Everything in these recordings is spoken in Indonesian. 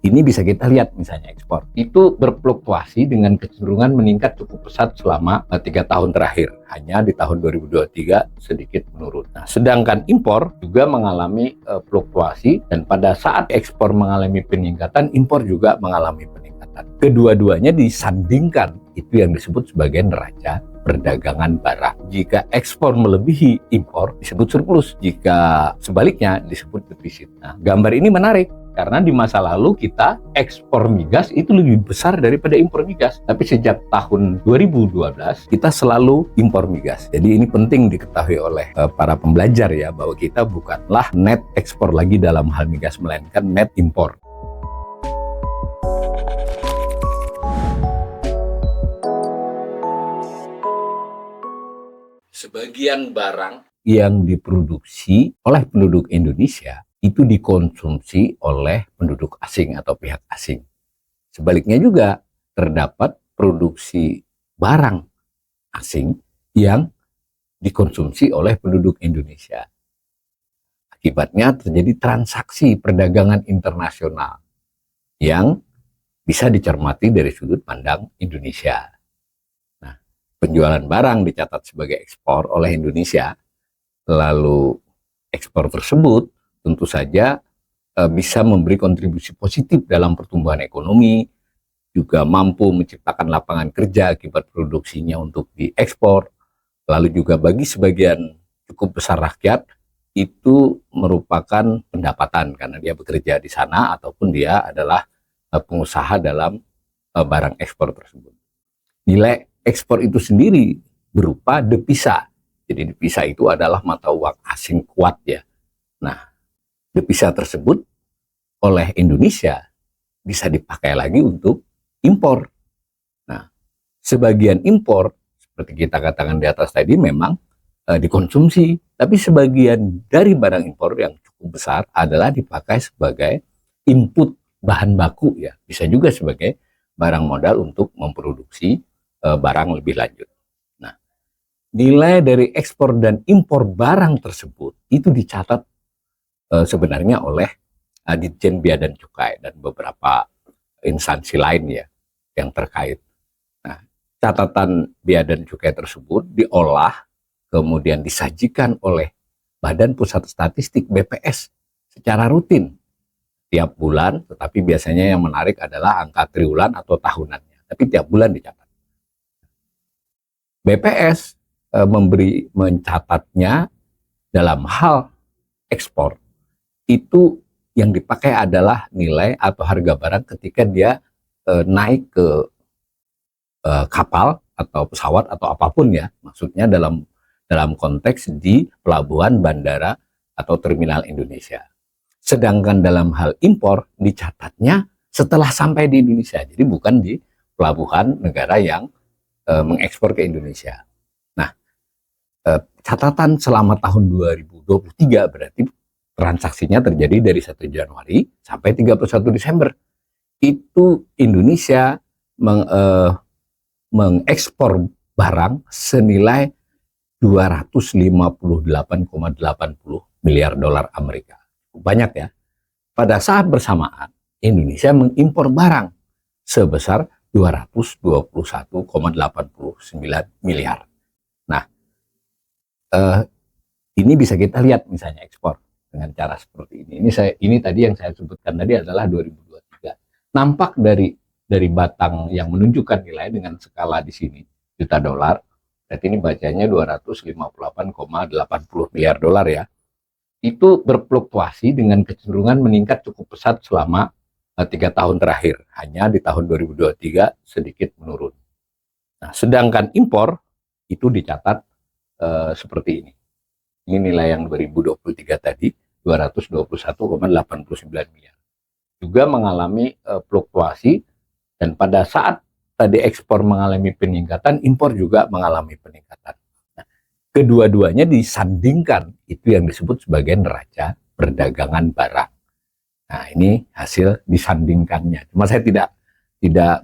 Ini bisa kita lihat misalnya ekspor itu berfluktuasi dengan kecenderungan meningkat cukup pesat selama 3 tahun terakhir. Hanya di tahun 2023 sedikit menurun. Nah, sedangkan impor juga mengalami fluktuasi, dan pada saat ekspor mengalami peningkatan, impor juga mengalami peningkatan. Kedua-duanya disandingkan, itu yang disebut sebagai neraca perdagangan barang. Jika ekspor melebihi impor disebut surplus, jika sebaliknya disebut defisit. Nah, gambar ini menarik karena di masa lalu kita ekspor migas itu lebih besar daripada impor migas. Tapi sejak tahun 2012 kita selalu impor migas. Jadi ini penting diketahui oleh para pembelajar ya, bahwa kita bukanlah net ekspor lagi dalam hal migas, melainkan net impor. Sebagian barang yang diproduksi oleh penduduk Indonesia itu dikonsumsi oleh penduduk asing atau pihak asing. Sebaliknya juga terdapat produksi barang asing yang dikonsumsi oleh penduduk Indonesia. Akibatnya terjadi transaksi perdagangan internasional yang bisa dicermati dari sudut pandang Indonesia. Nah, penjualan barang dicatat sebagai ekspor oleh Indonesia, lalu ekspor tersebut tentu saja bisa memberi kontribusi positif dalam pertumbuhan ekonomi, juga mampu menciptakan lapangan kerja akibat produksinya untuk diekspor, lalu juga bagi sebagian cukup besar rakyat itu merupakan pendapatan karena dia bekerja di sana ataupun dia adalah pengusaha dalam barang ekspor tersebut. Nilai ekspor itu sendiri berupa devisa. Jadi devisa itu adalah mata uang asing kuat ya. Nah, devisa tersebut oleh Indonesia bisa dipakai lagi untuk impor. Nah, sebagian impor seperti kita katakan di atas tadi memang dikonsumsi, tapi sebagian dari barang impor yang cukup besar adalah dipakai sebagai input bahan baku ya, bisa juga sebagai barang modal untuk memproduksi barang lebih lanjut. Nah, nilai dari ekspor dan impor barang tersebut itu dicatat sebenarnya oleh Ditjen Bea dan Cukai dan beberapa instansi lain ya yang terkait. Nah, catatan Bea dan Cukai tersebut diolah kemudian disajikan oleh Badan Pusat Statistik BPS secara rutin tiap bulan, tetapi biasanya yang menarik adalah angka triwulan atau tahunannya, tapi tiap bulan dicatat. BPS mencatatnya dalam hal ekspor itu yang dipakai adalah nilai atau harga barang ketika dia naik ke kapal atau pesawat atau apapun ya, maksudnya dalam konteks di pelabuhan, bandara atau terminal Indonesia. Sedangkan dalam hal impor dicatatnya setelah sampai di Indonesia, jadi bukan di pelabuhan negara yang mengekspor ke Indonesia. Nah, catatan selama tahun 2023 berarti transaksinya terjadi dari 1 Januari sampai 31 Desember. Itu Indonesia mengekspor barang senilai 258,80 miliar dolar Amerika. Banyak ya. Pada saat bersamaan, Indonesia mengimpor barang sebesar 221,89 miliar. Nah, ini bisa kita lihat misalnya ekspor dengan cara seperti ini. Ini tadi yang saya sebutkan tadi adalah 2023. Nampak dari batang yang menunjukkan nilai dengan skala di sini juta dolar. Berarti ini bacanya 258,80 miliar dolar ya. Itu berfluktuasi dengan kecenderungan meningkat cukup pesat selama 3 tahun terakhir. Hanya di tahun 2023 sedikit menurun. Nah, sedangkan impor itu dicatat seperti ini. Ini nilai yang 2023 tadi 221,89 miliar. Juga mengalami fluktuasi, dan pada saat tadi ekspor mengalami peningkatan, impor juga mengalami peningkatan. Nah, kedua-duanya disandingkan, itu yang disebut sebagai neraca perdagangan barang. Nah, ini hasil disandingkannya. Cuma saya tidak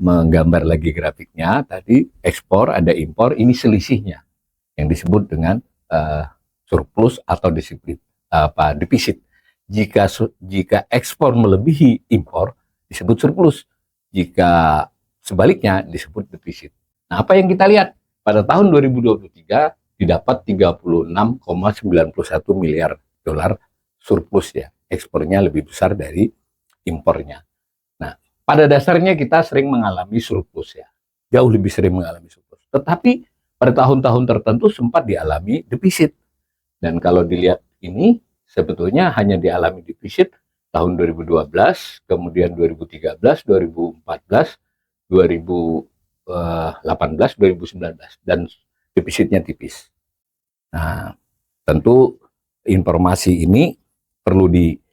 menggambar lagi grafiknya. Tadi ekspor ada impor, ini selisihnya yang disebut dengan surplus atau defisit. Jika ekspor melebihi impor disebut surplus. Jika sebaliknya disebut defisit. Nah, apa yang kita lihat? Pada tahun 2023 didapat 36,91 miliar dolar surplus ya. Ekspornya lebih besar dari impornya. Nah, pada dasarnya kita sering mengalami surplus ya. Jauh lebih sering mengalami surplus. Tetapi pada tahun-tahun tertentu sempat dialami defisit. Dan kalau dilihat ini sebetulnya hanya dialami defisit tahun 2012, kemudian 2013, 2014, 2018, 2019 dan defisitnya tipis. Nah, tentu informasi ini perlu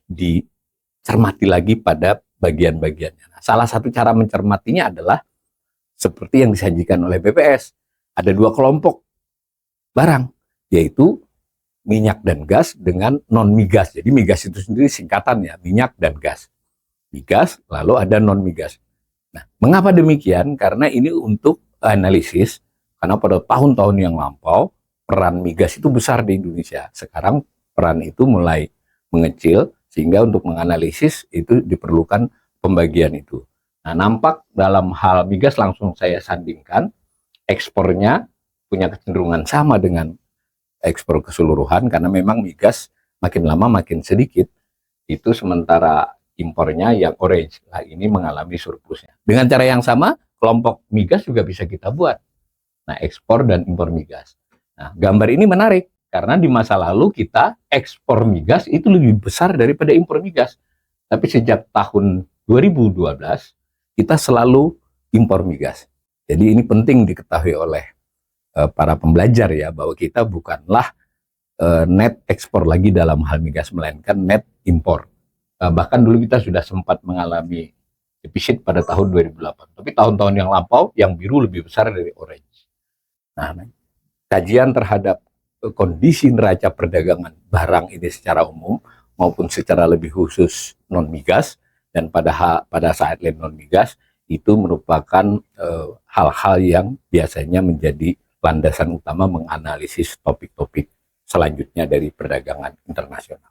dicermati lagi pada bagian-bagiannya. Nah, salah satu cara mencermatinya adalah seperti yang disajikan oleh BPS. Ada dua kelompok barang, yaitu minyak dan gas dengan non-migas. Jadi migas itu sendiri singkatan ya, minyak dan gas. Migas, lalu ada non-migas. Nah, mengapa demikian? Karena ini untuk analisis, karena pada tahun-tahun yang lampau, peran migas itu besar di Indonesia. Sekarang peran itu mulai mengecil, sehingga untuk menganalisis itu diperlukan pembagian itu. Nah, nampak dalam hal migas langsung saya sandingkan, ekspornya punya kecenderungan sama dengan ekspor keseluruhan, karena memang migas makin lama makin sedikit, itu sementara impornya yang orange, nah ini mengalami surplusnya. Dengan cara yang sama, kelompok migas juga bisa kita buat. Nah, ekspor dan impor migas. Nah, gambar ini menarik, karena di masa lalu kita ekspor migas itu lebih besar daripada impor migas. Tapi sejak tahun 2012, kita selalu impor migas. Jadi ini penting diketahui oleh para pembelajar ya, bahwa kita bukanlah net ekspor lagi dalam hal migas, melainkan net impor. Bahkan dulu kita sudah sempat mengalami defisit pada tahun 2008. Tapi tahun-tahun yang lampau, yang biru lebih besar dari orange. Nah, kajian terhadap kondisi neraca perdagangan barang ini secara umum maupun secara lebih khusus non-migas, dan pada saat non-migas itu merupakan hal-hal yang biasanya menjadi landasan utama menganalisis topik-topik selanjutnya dari perdagangan internasional.